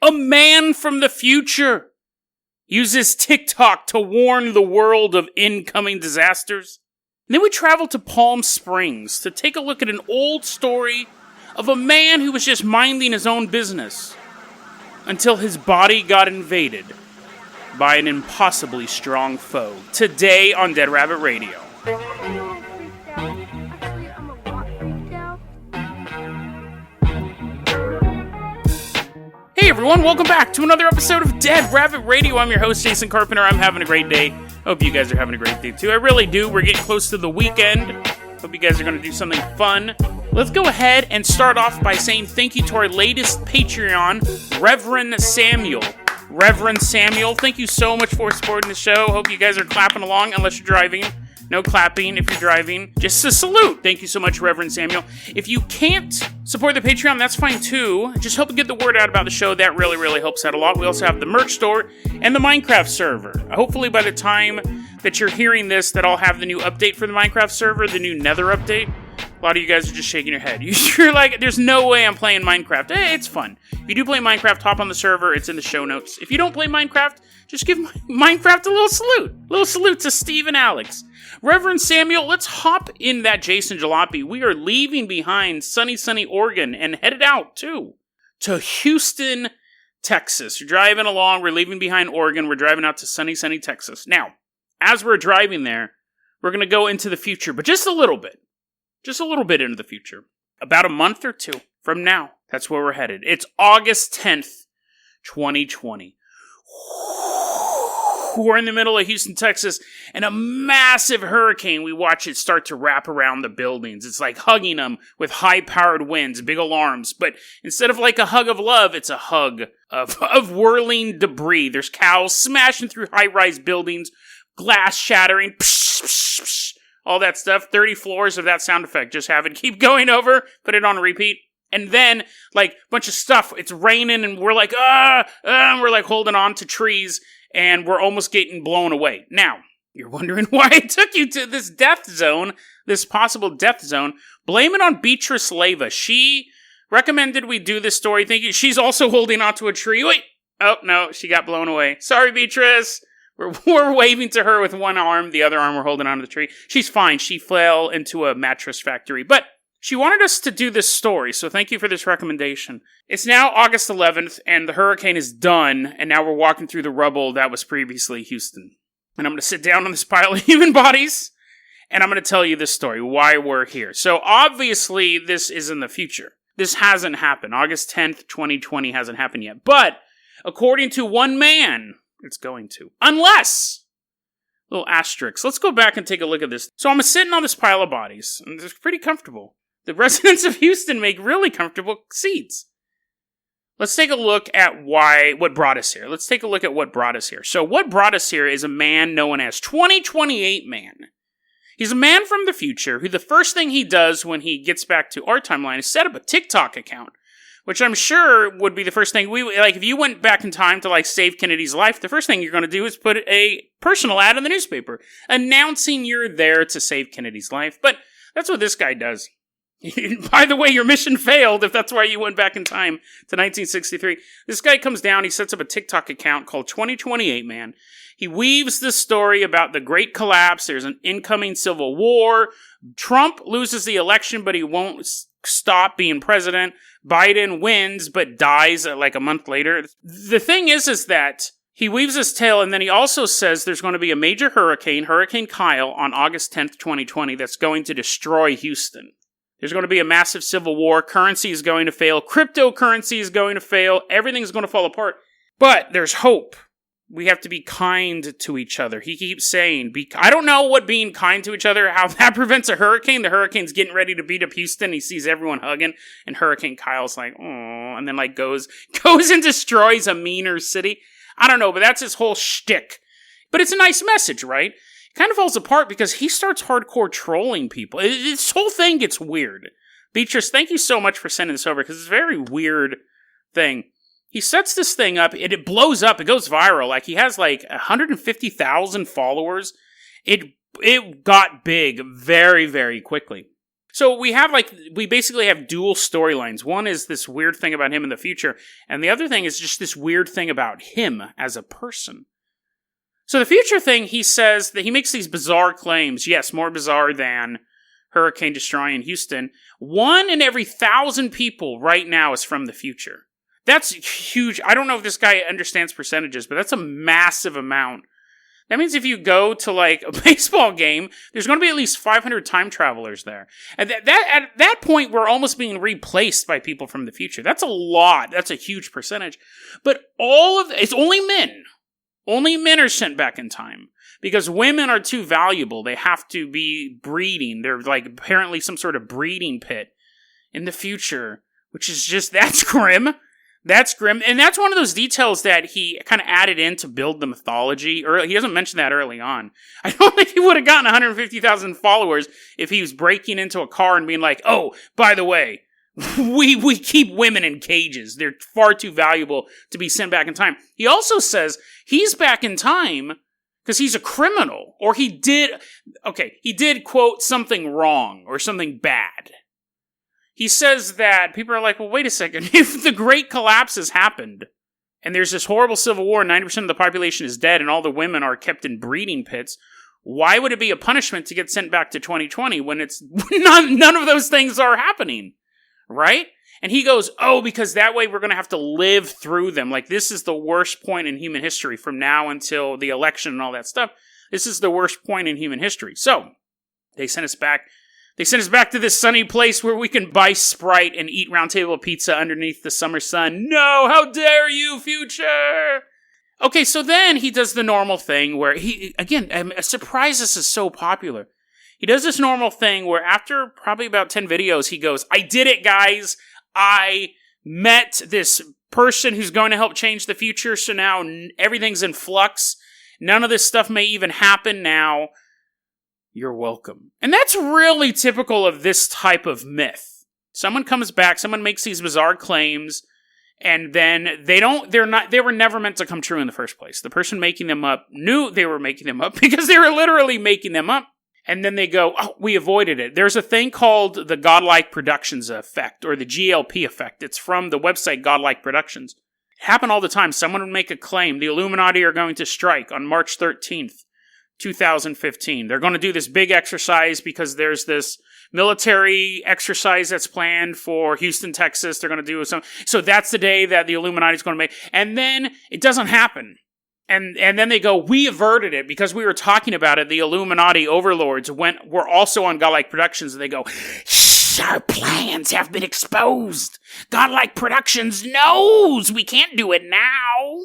A man from the future uses TikTok to warn the world of incoming disasters. And then we travel to Palm Springs to take a look at an old story of a man who was just minding his own business until his body got invaded by an impossibly strong foe. Today on Dead Rabbit Radio. Hey everyone, welcome back to another episode of Dead Rabbit Radio. I'm your host, Jason Carpenter. I'm having a great day. Hope you guys are having a great day too. I really do. We're getting close to the weekend. Hope you guys are going to do something fun. Let's go ahead and start off by saying thank you to our latest Patreon, Reverend Samuel. Reverend Samuel, thank you so much for supporting the show. Hope you guys are clapping along, unless you're driving. No clapping if you're driving. Just a salute. Thank you so much, Reverend Samuel. If you can't support the Patreon, that's fine too. Just help get the word out about the show. That really, really helps out a lot. We also have the merch store and the Minecraft server. Hopefully by the time that you're hearing this, that I'll have the new update for the Minecraft server, the new Nether update. A lot of you guys are just shaking your head. You're like, there's no way I'm playing Minecraft. It's fun. If you do play Minecraft, hop on the server. It's in the show notes. If you don't play Minecraft, just give Minecraft a little salute. A little salute to Steve and Alex. Reverend Samuel, let's hop in that Jason Jalopy. We are leaving behind sunny Oregon and headed out, to Houston, Texas. You're driving along. We're leaving behind Oregon. We're driving out to sunny Texas. Now, as we're driving there, we're going to go into the future, but just a little bit. Just a little bit into the future. About a month or two from now, that's where we're headed. It's August 10th, 2020. We're in the middle of Houston, Texas, and a massive hurricane. We watch it start to wrap around the buildings. It's like hugging them with high-powered winds, big alarms. But instead of like a hug of love, it's a hug of whirling debris. There's cows smashing through high-rise buildings, glass shattering, psh, psh, psh. All that stuff, 30 floors of that sound effect. Just have it keep going over, put it on repeat. And then, like, a bunch of stuff, it's raining, and we're like, and we're like holding on to trees, and we're almost getting blown away. Now, you're wondering why I took you to this death zone, this possible death zone. Blame it on Beatrice Leva. She recommended we do this story. Thank you. She's also holding onto a tree. Wait. Oh, no, she got blown away. Sorry, Beatrice. We're waving to her with one arm, the other arm we're holding onto the tree. She's fine. She fell into a mattress factory. But she wanted us to do this story, so thank you for this recommendation. It's now August 11th, and the hurricane is done, and now we're walking through the rubble that was previously Houston. And I'm going to sit down on this pile of human bodies, and I'm going to tell you this story, why we're here. So obviously, this is in the future. This hasn't happened. August 10th, 2020 hasn't happened yet. But according to one man, it's going to. Unless, little asterisks. Let's go back and take a look at this. So I'm sitting on this pile of bodies, and it's pretty comfortable. The residents of Houston make really comfortable seats. Let's take a look at what brought us here. Let's take a look at what brought us here. So what brought us here is a man known as 2028 Man. He's a man from the future who the first thing he does when he gets back to our timeline is set up a TikTok account. Which I'm sure would be the first thing if you went back in time to save Kennedy's life, the first thing you're going to do is put a personal ad in the newspaper announcing you're there to save Kennedy's life. But that's what this guy does. By the way, your mission failed if that's why you went back in time to 1963. This guy comes down, he sets up a TikTok account called 2028 Man. He weaves this story about the Great Collapse. There's an incoming civil war. Trump loses the election, but he won't stop being president. Biden wins, but dies like a month later. The thing is that he weaves his tale, and then he also says there's going to be a major hurricane, Hurricane Kyle, on August 10th, 2020, that's going to destroy Houston. There's going to be a massive civil war. Currency is going to fail. Cryptocurrency is going to fail. Everything's going to fall apart. But there's hope. We have to be kind to each other. He keeps saying, I don't know what being kind to each other, how that prevents a hurricane. The hurricane's getting ready to beat up Houston. He sees everyone hugging, and Hurricane Kyle's like, oh, and then goes and destroys a meaner city. I don't know, but that's his whole shtick. But it's a nice message, right? It kind of falls apart because he starts hardcore trolling people. This whole thing gets weird. Beatrice, thank you so much for sending this over, because it's a very weird thing. He sets this thing up, it blows up, it goes viral. He has 150,000 followers. It got big very, very quickly. So we basically have dual storylines. One is this weird thing about him in the future, and the other thing is just this weird thing about him as a person. So the future thing, he says that he makes these bizarre claims. Yes, more bizarre than hurricane destroying Houston. 1 in every 1,000 people right now is from the future. That's huge. I don't know if this guy understands percentages, but that's a massive amount. That means if you go to like a baseball game, there's going to be at least 500 time travelers there. And at that point, we're almost being replaced by people from the future. That's a lot. That's a huge percentage. But it's only men. Only men are sent back in time because women are too valuable. They have to be breeding. They're like apparently some sort of breeding pit in the future, which is just, that's grim. That's grim. And that's one of those details that he kind of added in to build the mythology. He doesn't mention that early on. I don't think he would have gotten 150,000 followers if he was breaking into a car and being like, oh, by the way, we keep women in cages. They're far too valuable to be sent back in time. He also says he's back in time because he's a criminal. Or he did quote something wrong or something bad. He says that people are like, well, wait a second. If the Great Collapse has happened, and there's this horrible civil war, 90% of the population is dead, and all the women are kept in breeding pits, why would it be a punishment to get sent back to 2020 when it's none of those things are happening? Right? And he goes, oh, because that way we're going to have to live through them. Like, this is the worst point in human history from now until the election and all that stuff. This is the worst point in human history. So, they sent us back. They sent us back to this sunny place where we can buy Sprite and eat round table pizza underneath the summer sun. No, how dare you, future! Okay, so then he does the normal thing where I'm surprised this is so popular. He does this normal thing where after probably about 10 videos, he goes, I did it, guys. I met this person who's going to help change the future, so now everything's in flux. None of this stuff may even happen now. You're welcome. And that's really typical of this type of myth. Someone comes back, someone makes these bizarre claims, and then they were never meant to come true in the first place. The person making them up knew they were making them up because they were literally making them up. And then they go, oh, we avoided it. There's a thing called the Godlike Productions effect, or the GLP effect. It's from the website Godlike Productions. It happened all the time. Someone would make a claim. The Illuminati are going to strike on March 13th. 2015. They're going to do this big exercise because there's this military exercise that's planned for Houston, Texas. They're going to do some. So that's the day that the Illuminati is going to make. And then it doesn't happen. And then they go, we averted it because we were talking about it. The Illuminati overlords were also on Godlike Productions, and they go, shh, our plans have been exposed. Godlike Productions knows we can't do it now.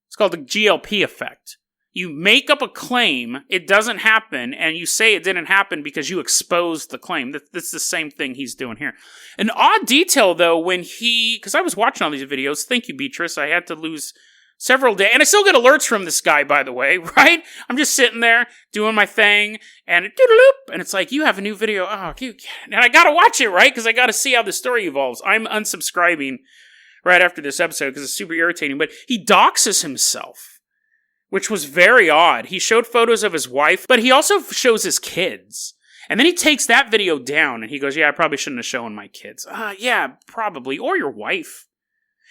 It's called the GLP effect. You make up a claim, it doesn't happen, and you say it didn't happen because you exposed the claim. That's the same thing he's doing here. An odd detail, though, because I was watching all these videos, thank you, Beatrice, I had to lose several days, and I still get alerts from this guy, by the way, right? I'm just sitting there, doing my thing, and doodaloop, and it's like, you have a new video, and I gotta watch it, right? Because I gotta see how the story evolves. I'm unsubscribing right after this episode because it's super irritating, but he doxes himself. Which was very odd. He showed photos of his wife, but he also shows his kids. And then he takes that video down, and he goes, yeah, I probably shouldn't have shown my kids. Yeah, probably. Or your wife.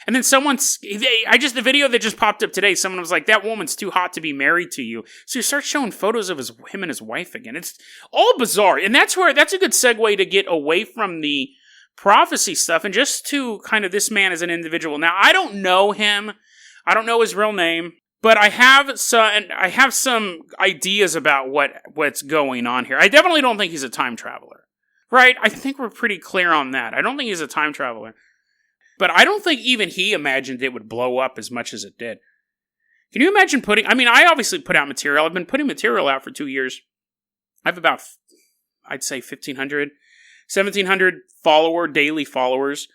And then the video that just popped up today, someone was like, that woman's too hot to be married to you. So he starts showing photos of him and his wife again. It's all bizarre. And that's a good segue to get away from the prophecy stuff and just to kind of this man as an individual. Now, I don't know him. I don't know his real name. But I have some ideas about what's going on here. I definitely don't think he's a time traveler. Right? I think we're pretty clear on that. I don't think he's a time traveler. But I don't think even he imagined it would blow up as much as it did. Can you imagine I obviously put out material. I've been putting material out for 2 years. I have about, I'd say 1,500, 1,700 daily followers.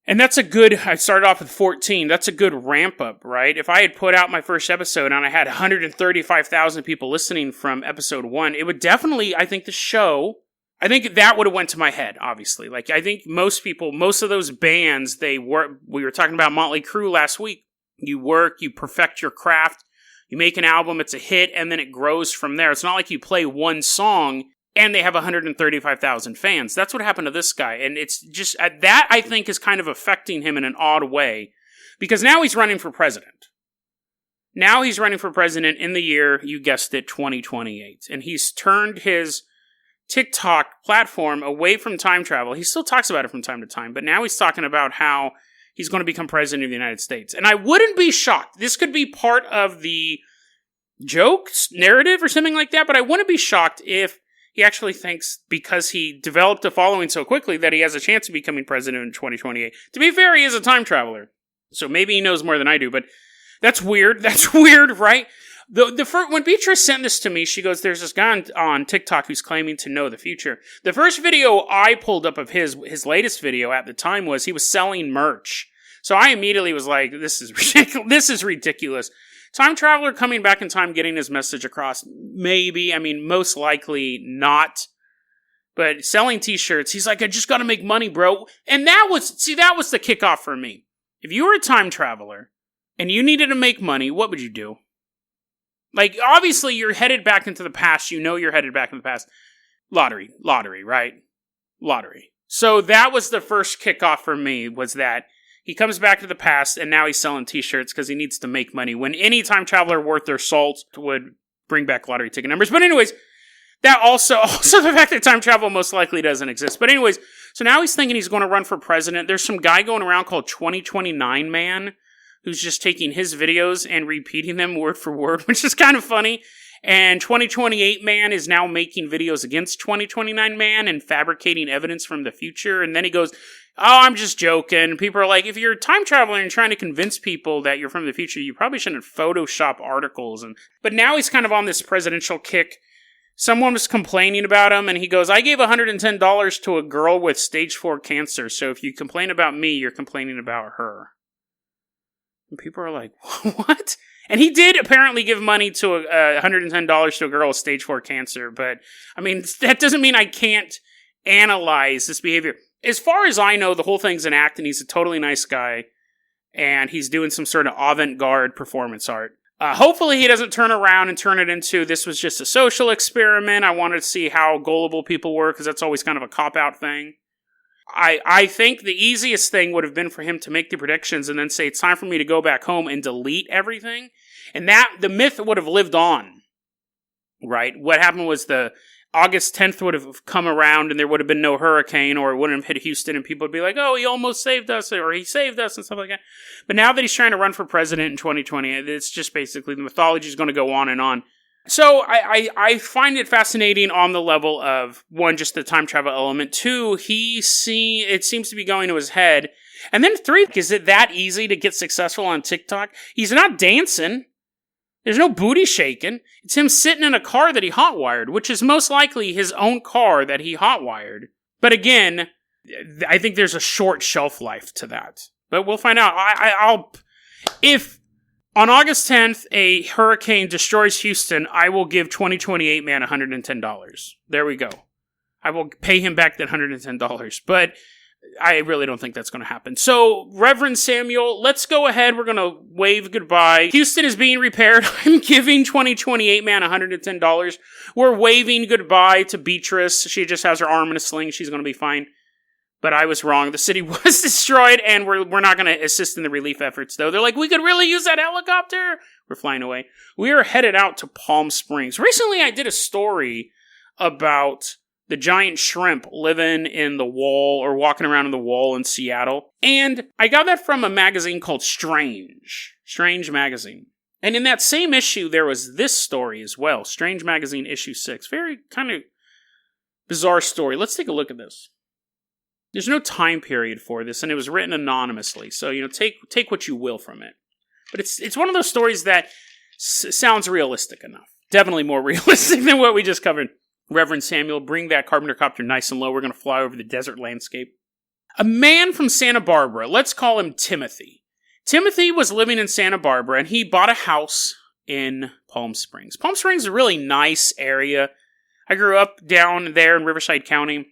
And that's I started off with 14. That's a good ramp up, right? If I had put out my first episode and I had 135,000 people listening from episode 1, it would definitely, I think that would have went to my head, obviously. Like, I think most of those bands, we were talking about Motley Crue last week. You work, you perfect your craft, you make an album, it's a hit, and then it grows from there. It's not like you play one song And they have 135,000 fans. That's what happened to this guy. And it's just, that I think is kind of affecting him in an odd way. Because now he's running for president. Now he's running for president in the year, you guessed it, 2028. And he's turned his TikTok platform away from time travel. He still talks about it from time to time. But now he's talking about how he's going to become president of the United States. And I wouldn't be shocked. This could be part of the jokes, narrative, or something like that. But I wouldn't be shocked if he actually thinks, because he developed a following so quickly, that he has a chance of becoming president in 2028. To be fair, he is a time traveler. So maybe he knows more than I do, but that's weird. That's weird, right? When Beatrice sent this to me, she goes, there's this guy on TikTok who's claiming to know the future. The first video I pulled up of his latest video at the time was he was selling merch. So I immediately was like, this is ridiculous. This is ridiculous. Time traveler coming back in time, getting his message across. Maybe. I mean, most likely not. But selling t-shirts, he's like, I just got to make money, bro. And that was the kickoff for me. If you were a time traveler and you needed to make money, what would you do? Like, obviously, you're headed back into the past. You know you're headed back in the past. Lottery, right? Lottery. So that was the first kickoff for me, was that he comes back to the past, and now he's selling t-shirts because he needs to make money, when any time traveler worth their salt would bring back lottery ticket numbers. But anyways, that also the fact that time travel most likely doesn't exist. But anyways, so now he's thinking he's going to run for president. There's some guy going around called 2029 Man, who's just taking his videos and repeating them word for word, which is kind of funny. And 2028 Man is now making videos against 2029 Man and fabricating evidence from the future. And then he goes, oh, I'm just joking. People are like, if you're a time traveler and trying to convince people that you're from the future, you probably shouldn't Photoshop articles. But now he's kind of on this presidential kick. Someone was complaining about him, and he goes, I gave $110 to a girl with stage 4 cancer, so if you complain about me, you're complaining about her. And people are like, what? And he did apparently give money to $110 to a girl with stage 4 cancer, but, I mean, that doesn't mean I can't analyze this behavior. As far as I know, the whole thing's an act, and he's a totally nice guy, and he's doing some sort of avant-garde performance art. Hopefully he doesn't turn around and turn it into, this was just a social experiment. I wanted to see how gullible people were, because that's always kind of a cop-out thing. I think the easiest thing would have been for him to make the predictions and then say, it's time for me to go back home and delete everything. And that, the myth would have lived on, right? What happened was the August 10th would have come around and there would have been no hurricane, or it wouldn't have hit Houston, and people would be like, oh, he almost saved us, or he saved us, and stuff like that. But now that he's trying to run for president in 2020, it's just basically the mythology is going to go on and on. So I find it fascinating on the level of, one, just the time travel element. Two, it seems to be going to his head. And then three, is it that easy to get successful on TikTok? He's not dancing. There's no booty shaking. It's him sitting in a car that he hotwired, which is most likely his own car that he hotwired. But again, I think there's a short shelf life to that. But we'll find out. If on August 10th a hurricane destroys Houston, I will give 2028 Man $110. There we go. I will pay him back that $110. But I really don't think that's going to happen. So, Reverend Samuel, let's go ahead. We're going to wave goodbye. Houston is being repaired. I'm giving 2028 Man $110. We're waving goodbye to Beatrice. She just has her arm in a sling. She's going to be fine. But I was wrong. The city was destroyed, and we're not going to assist in the relief efforts, though. They're like, we could really use that helicopter. We're flying away. We are headed out to Palm Springs. Recently, I did a story about the giant shrimp living in the wall, or walking around in the wall in Seattle. And I got that from a magazine called Strange Magazine. And in that same issue, there was this story as well. Strange Magazine, issue 6. Very kind of bizarre story. Let's take a look at this. There's no time period for this, and it was written anonymously. So, take what you will from it. But it's one of those stories that sounds realistic enough. Definitely more realistic than what we just covered. Reverend Samuel, bring that Carpenter copter nice and low. We're going to fly over the desert landscape. A man from Santa Barbara, let's call him Timothy. Timothy was living in Santa Barbara, and he bought a house in Palm Springs. Palm Springs is a really nice area. I grew up down there in Riverside County.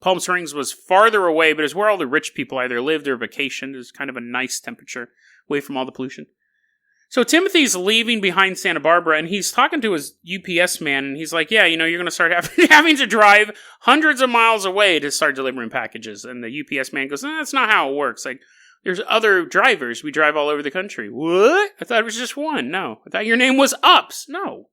Palm Springs was farther away, but it's where all the rich people either lived or vacationed. It's kind of a nice temperature, away from all the pollution. So Timothy's leaving behind Santa Barbara, and he's talking to his UPS man, and he's like, yeah, you're going to start having to drive hundreds of miles away to start delivering packages. And the UPS man goes, that's not how it works. Like, there's other drivers. We drive all over the country. What? I thought it was just one. No. I thought your name was Ups. No.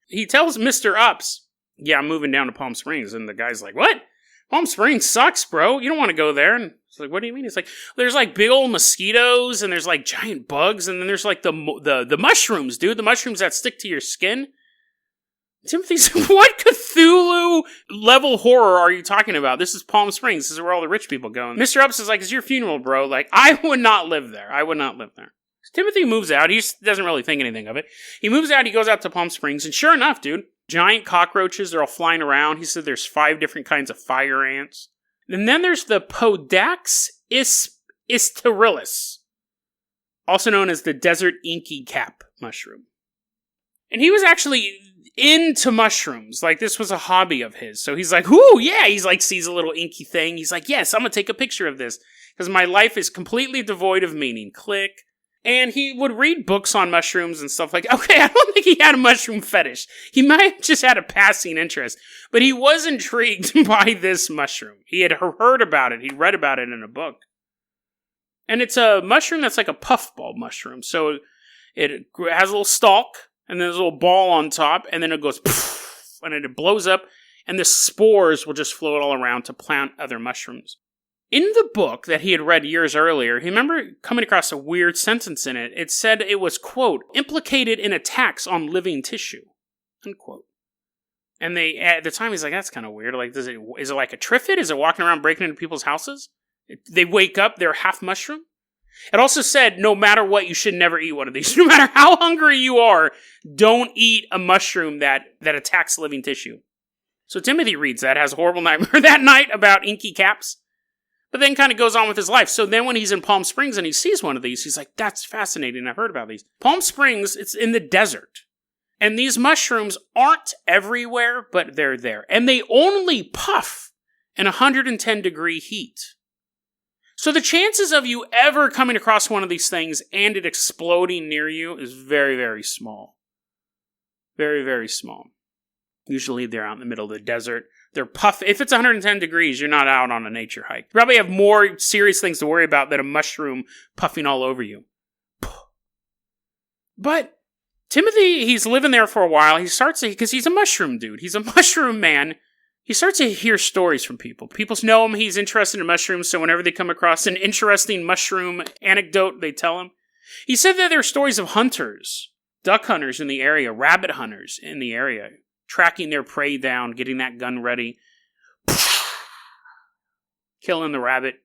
He tells Mr. Ups, yeah, I'm moving down to Palm Springs. And the guy's like, what? Palm Springs sucks, bro. You don't want to go there. And it's like, what do you mean? It's like, there's like big old mosquitoes and there's like giant bugs. And then there's like the mushrooms, dude. The mushrooms that stick to your skin. Timothy's, what Cthulhu level horror are you talking about? This is Palm Springs. This is where all the rich people go. And Mr. Ups is like, it's your funeral, bro. Like, I would not live there. I would not live there. So Timothy moves out. He doesn't really think anything of it. He moves out. He goes out to Palm Springs. And sure enough, dude, giant cockroaches. They're all flying around. He said there's 5 different kinds of fire ants. And then there's the Podax isterilis, also known as the desert inky cap mushroom. And he was actually into mushrooms. Like, this was a hobby of his. So he's like, ooh, yeah. He's like, sees a little inky thing. He's like, yes, I'm going to take a picture of this because my life is completely devoid of meaning. Click. And he would read books on mushrooms and stuff like, okay, I don't think he had a mushroom fetish. He might have just had a passing interest, but he was intrigued by this mushroom. He had heard about it. He read about it in a book. And it's a mushroom that's like a puffball mushroom. So it has a little stalk, and then there's a little ball on top, and then it goes poof, and it blows up, and the spores will just float all around to plant other mushrooms. In the book that he had read years earlier, he remembered coming across a weird sentence in it. It said it was, quote, implicated in attacks on living tissue, unquote. And they, at the time, he's like, that's kind of weird. Like, is it like a triffid? Is it walking around breaking into people's houses? They wake up, they're half mushroom? It also said, no matter what, you should never eat one of these. No matter how hungry you are, don't eat a mushroom that attacks living tissue. So Timothy reads that, has a horrible nightmare that night about inky caps, but then kind of goes on with his life. So then when he's in Palm Springs and he sees one of these, he's like, that's fascinating. I've heard about these. Palm Springs, it's in the desert. And these mushrooms aren't everywhere, but they're there. And they only puff in 110-degree heat. So the chances of you ever coming across one of these things and it exploding near you is very, very small. Very, very small. Usually they're out in the middle of the desert. They're puff. If it's 110 degrees, you're not out on a nature hike. You probably have more serious things to worry about than a mushroom puffing all over you. But Timothy, he's living there for a while. He starts to, because he's a mushroom dude. He's a mushroom man. He starts to hear stories from people. People know him. He's interested in mushrooms, so whenever they come across an interesting mushroom anecdote, they tell him. He said that there are stories of hunters, duck hunters in the area, rabbit hunters in the area, tracking their prey down, getting that gun ready, killing the rabbit,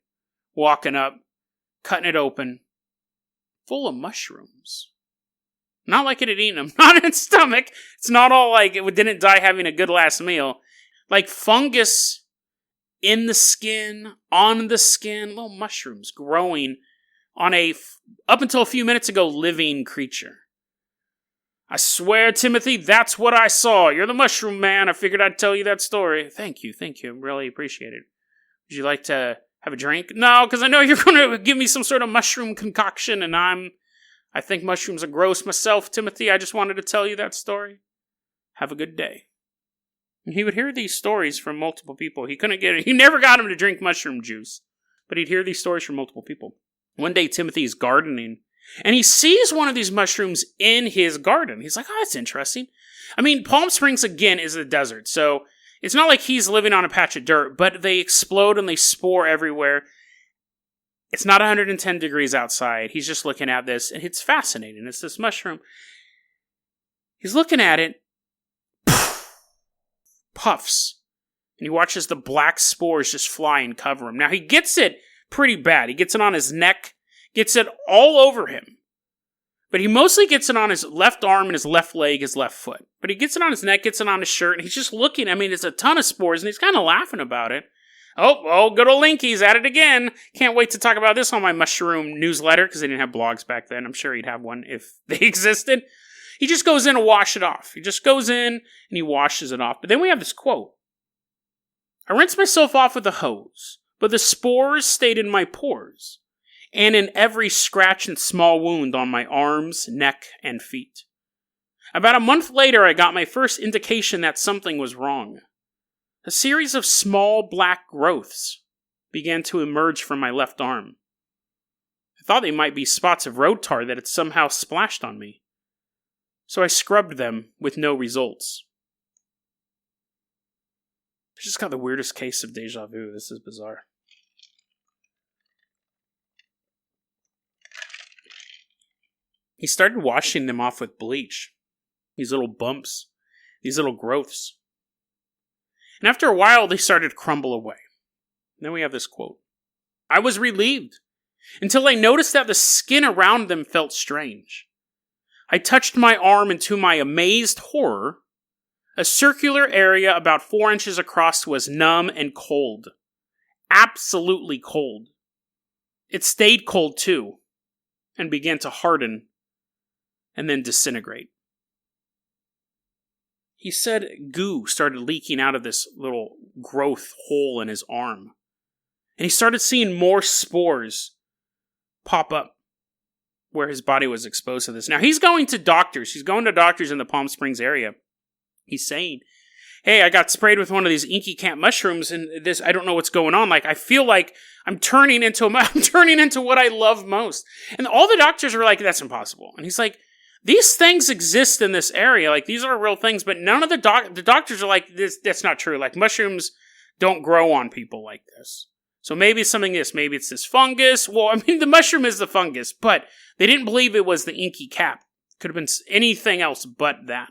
walking up, cutting it open, full of mushrooms. Not like it had eaten them, not in its stomach. It's not all like it didn't die having a good last meal. Like fungus in the skin, on the skin, little mushrooms growing on up until a few minutes ago, living creature. I swear, Timothy, that's what I saw. You're the mushroom man. I figured I'd tell you that story. Thank you. Really appreciate it. Would you like to have a drink? No, because I know you're going to give me some sort of mushroom concoction, and I think mushrooms are gross myself, Timothy. I just wanted to tell you that story. Have a good day. And he would hear these stories from multiple people. He never got him to drink mushroom juice, but he'd hear these stories from multiple people. One day, Timothy's gardening, and he sees one of these mushrooms in his garden. He's like, oh, that's interesting. I mean, Palm Springs, again, is a desert, so it's not like he's living on a patch of dirt, but they explode and they spore everywhere. It's not 110 degrees outside. He's just looking at this, and it's fascinating. It's this mushroom. He's looking at it, puffs, and he watches the black spores just fly and cover him. Now, he gets it pretty bad. He gets it on his neck, gets it all over him. But he mostly gets it on his left arm and his left leg, his left foot. But he gets it on his neck, gets it on his shirt, and he's just looking. I mean, it's a ton of spores, and he's kind of laughing about it. Oh, good old Linky's at it again. Can't wait to talk about this on my mushroom newsletter, because they didn't have blogs back then. I'm sure he'd have one if they existed. He just goes in and washes it off. He just goes in and he washes it off. But then we have this quote. I rinsed myself off with a hose, but the spores stayed in my pores. and in every scratch and small wound on my arms, neck, and feet. About a month later, I got my first indication that something was wrong. A series of small black growths began to emerge from my left arm. I thought they might be spots of road tar that had somehow splashed on me, so I scrubbed them with no results. I just got the weirdest case of deja vu. This is bizarre. He started washing them off with bleach. These little bumps. These little growths. And after a while, they started to crumble away. And then we have this quote. I was relieved until I noticed that the skin around them felt strange. I touched my arm, and to my amazed horror, a circular area about 4 inches across was numb and cold. Absolutely cold. It stayed cold too, and began to harden and then disintegrate. He said goo started leaking out of this little growth hole in his arm. And he started seeing more spores pop up where his body was exposed to this. Now, he's going to doctors. He's going to doctors in the Palm Springs area. He's saying, hey, I got sprayed with one of these inky camp mushrooms, and this, I don't know what's going on. Like, I feel like I'm turning into what I love most. And all the doctors are like, that's impossible. And he's like, these things exist in this area. Like, these are real things, but none of the doctors are like, that's not true. Like, mushrooms don't grow on people like this. So maybe it's something this. Maybe it's this fungus. Well, I mean, the mushroom is the fungus, but they didn't believe it was the inky cap. Could have been anything else but that.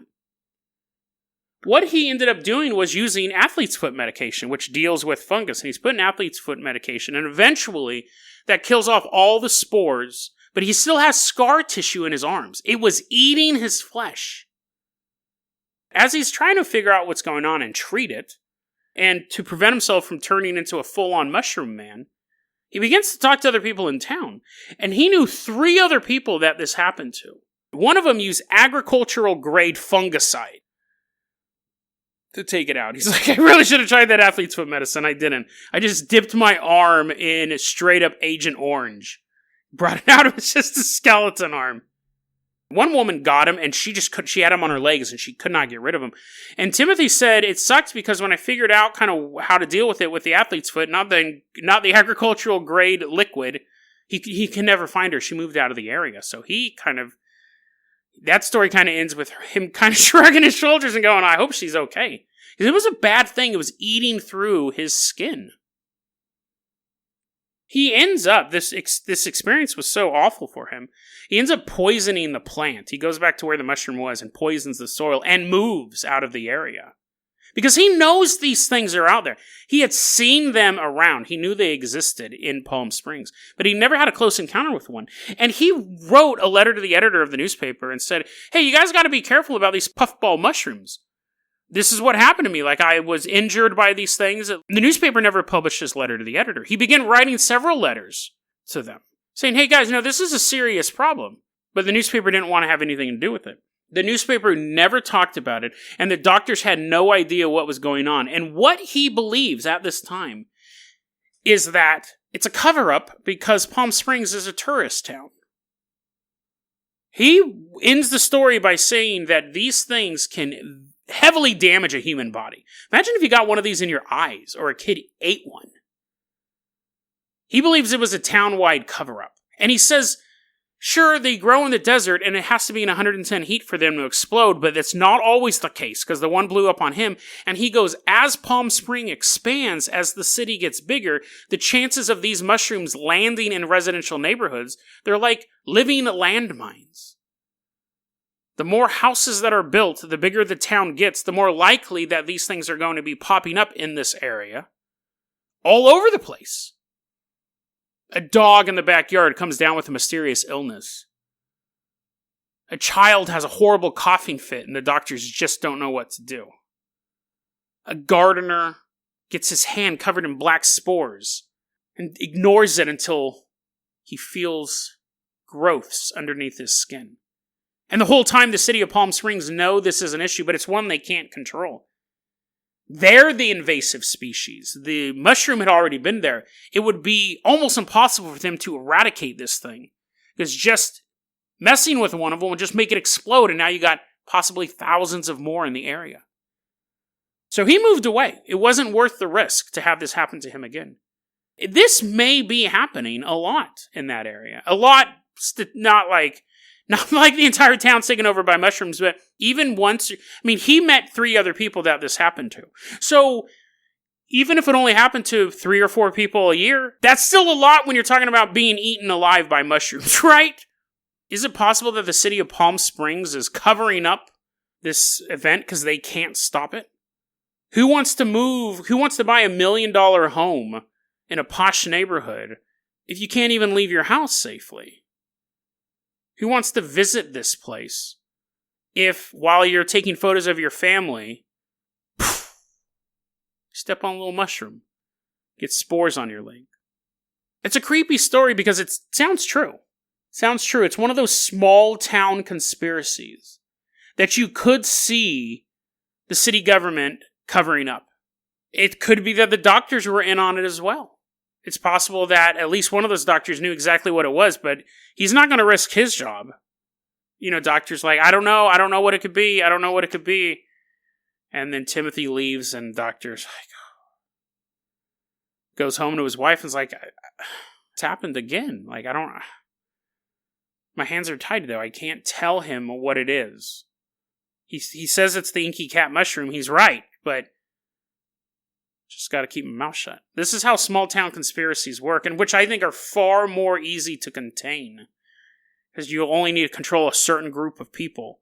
What he ended up doing was using athlete's foot medication, which deals with fungus. And he's putting athlete's foot medication, and eventually that kills off all the spores, but he still has scar tissue in his arms. It was eating his flesh. As he's trying to figure out what's going on and treat it, and to prevent himself from turning into a full-on mushroom man, he begins to talk to other people in town. And he knew 3 other people that this happened to. One of them used agricultural-grade fungicide to take it out. He's like, I really should have tried that athlete's foot medicine. I didn't. I just dipped my arm in straight-up Agent Orange. Brought it out. It was just a skeleton arm. One woman got him, and she had him on her legs, and she could not get rid of him. And Timothy said, it sucked because when I figured out kind of how to deal with it with the athlete's foot, not the agricultural grade liquid, he can never find her. She moved out of the area. So that story kind of ends with him kind of shrugging his shoulders and going, I hope she's okay. Because it was a bad thing. It was eating through his skin. He ends up, this experience was so awful for him, he ends up poisoning the plant. He goes back to where the mushroom was and poisons the soil and moves out of the area. Because he knows these things are out there. He had seen them around. He knew they existed in Palm Springs. But he never had a close encounter with one. And he wrote a letter to the editor of the newspaper and said, hey, you guys got to be careful about these puffball mushrooms. This is what happened to me. Like, I was injured by these things. The newspaper never published his letter to the editor. He began writing several letters to them, saying, hey guys, this is a serious problem. But the newspaper didn't want to have anything to do with it. The newspaper never talked about it, and the doctors had no idea what was going on. And what he believes at this time is that it's a cover-up because Palm Springs is a tourist town. He ends the story by saying that these things can heavily damage a human body. Imagine if you got one of these in your eyes, or a kid ate one. He believes it was a town-wide cover-up. And he says, sure, they grow in the desert, and it has to be in 110 heat for them to explode, but that's not always the case, because the one blew up on him. And he goes, as Palm Spring expands, as the city gets bigger, the chances of these mushrooms landing in residential neighborhoods, they're like living landmines. The more houses that are built, the bigger the town gets, the more likely that these things are going to be popping up in this area. All over the place. A dog in the backyard comes down with a mysterious illness. A child has a horrible coughing fit and the doctors just don't know what to do. A gardener gets his hand covered in black spores and ignores it until he feels growths underneath his skin. And the whole time the city of Palm Springs know this is an issue, but it's one they can't control. They're the invasive species. The mushroom had already been there. It would be almost impossible for them to eradicate this thing. Because just messing with one of them would just make it explode, and now you got possibly thousands of more in the area. So he moved away. It wasn't worth the risk to have this happen to him again. This may be happening a lot in that area. A lot, not like the entire town's taken over by mushrooms, but even once, he met 3 other people that this happened to. So even if it only happened to 3 or 4 people a year, that's still a lot when you're talking about being eaten alive by mushrooms, right? Is it possible that the city of Palm Springs is covering up this event because they can't stop it? Who wants to buy $1 million home in a posh neighborhood if you can't even leave your house safely? Who wants to visit this place if, while you're taking photos of your family, step on a little mushroom, get spores on your leg? It's a creepy story because it sounds true. It's one of those small town conspiracies that you could see the city government covering up. It could be that the doctors were in on it as well. It's possible that at least one of those doctors knew exactly what it was, but he's not going to risk his job. Doctors like, I don't know what it could be. And then Timothy leaves, and doctor's like, goes home to his wife and is like, it's happened again. Like, my hands are tied though. I can't tell him what it is. He says it's the inky cat mushroom. He's right, but just got to keep my mouth shut. This is how small town conspiracies work, and which I think are far more easy to contain. Because you only need to control a certain group of people.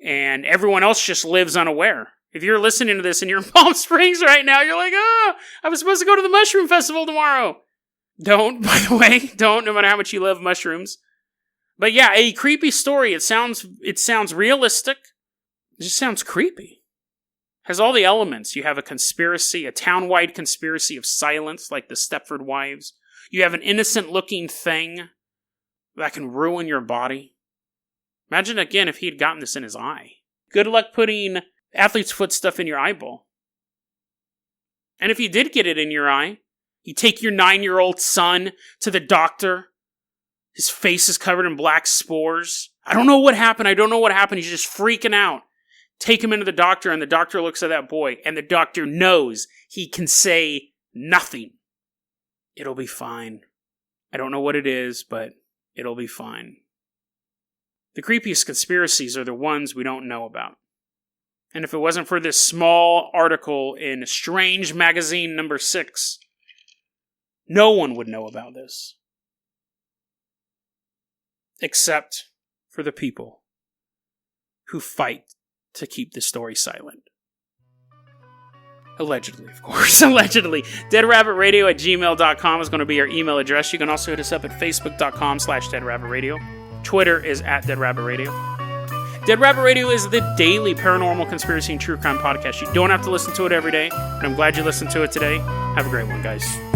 And everyone else just lives unaware. If you're listening to this and you're in Palm Springs right now, you're like, I was supposed to go to the Mushroom Festival tomorrow. Don't, by the way. Don't, no matter how much you love mushrooms. But yeah, a creepy story. It sounds realistic. It just sounds creepy. Has all the elements. You have a conspiracy, a town-wide conspiracy of silence, like the Stepford Wives. You have an innocent-looking thing that can ruin your body. Imagine, again, if he had gotten this in his eye. Good luck putting athlete's foot stuff in your eyeball. And if you did get it in your eye, you take your 9-year-old son to the doctor. His face is covered in black spores. I don't know what happened. He's just freaking out. Take him into the doctor, and the doctor looks at that boy, and the doctor knows he can say nothing. It'll be fine. I don't know what it is, but it'll be fine. The creepiest conspiracies are the ones we don't know about. And if it wasn't for this small article in Strange Magazine number 6, no one would know about this. Except for the people who fight to keep the story silent. Allegedly, of course. Allegedly. DeadRabbitRadio@gmail.com is going to be our email address. You can also hit us up at Facebook.com/DeadRabbitRadio. Twitter is @DeadRabbitRadio. Dead Rabbit Radio is the daily paranormal conspiracy and true crime podcast. You don't have to listen to it every day, but I'm glad you listened to it today. Have a great one, guys.